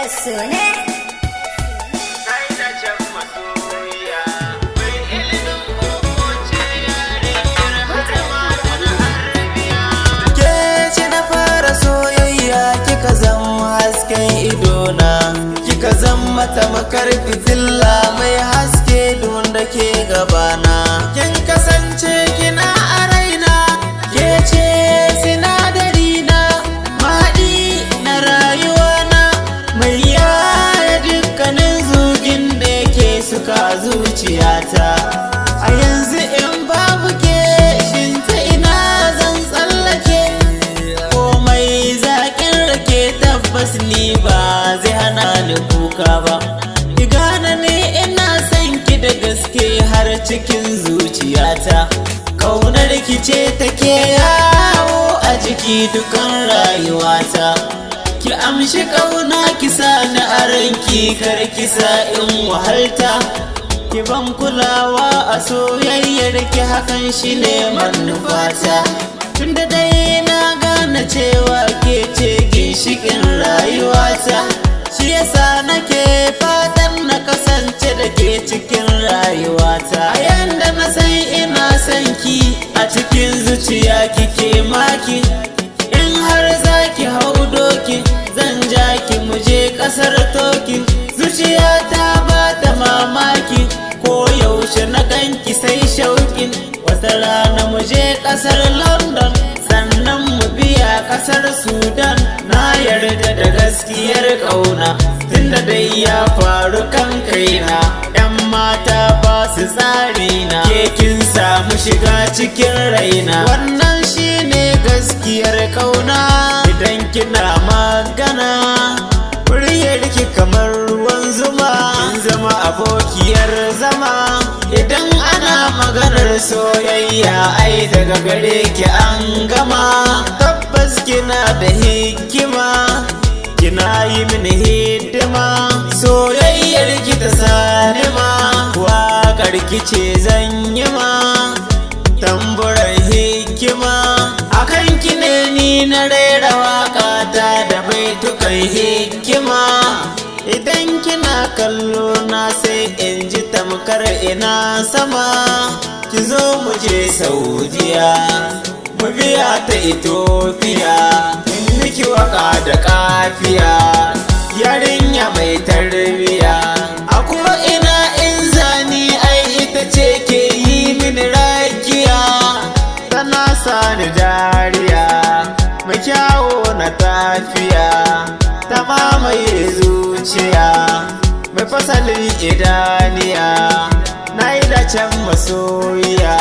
Sune. Kika zama tamakar fitilla mai haske don da ke gabana. Kin kasance kina a raina, ke ce sinadari na mahaɗi na rayuwana, mai yaya dukkanin zugin da yake suka zuciyata. A yanzu in babu ke shinta ina zan tsallake, komai zaƙin rake tabbas ni ba zai hana ni kuka ba. Ki gane ni ina son ki da gaske har cikin zuciyata. Kaunar ki ce take yawo a jiki dukan rayuwata. Ki amshi kauna ki sa ni a ranki, kar ki sa in wahalta. Ki ban kulawa a soyayyar ki, hakan shine manufata. Tunda dai na gane cewa ke ce ginshikin rayuwata, shi yasa nake fatan na kasance da ke cikin rayuwata. A yanda na san ina son ki, a cikin zuciya kike maki. In har zaki hau doki, zan ja ki muje kasar toki. Zuciyata ba ta mamaki, ko yaushe na ganki sai shauƙin. Wata rana muje kasar London, sannan mu biya kasar Sudan. Na yarda da gaskiyar kauna, tunda dai ya faru kan kaina. Yan mata ba su tsarina, ke kin samu shiga cikin raina. Wannan shine gaskiyar kauna. Idan kina magana, muryar ki kamar ruwan zuma, kin zama abokiyar zama. Idan ana maganar soyayya, ai daga gare ki an gama. Tabbas kina da hikima, kina yi mini hidima. Soyayyar ki ta sani ma, waƙar ki ce zan yi ma. Tamburan hikima, akan ki ne ni na rera waƙa ta da baitukan hikima. Idan kina kallo na sai in ji tamkar ina sama. Ki zo mu je Saudiya, mu biya ta Ethiopia, in miki waka da kafiya, yarinya mai tarbiya. A ko ina in zani ai ita ce ke yi mini rakiya. Tana sani dariya, mai kyawo na tafiya, ta mamaye zuciya, mai fasalin idaniya. Na yi dacen masoyiya.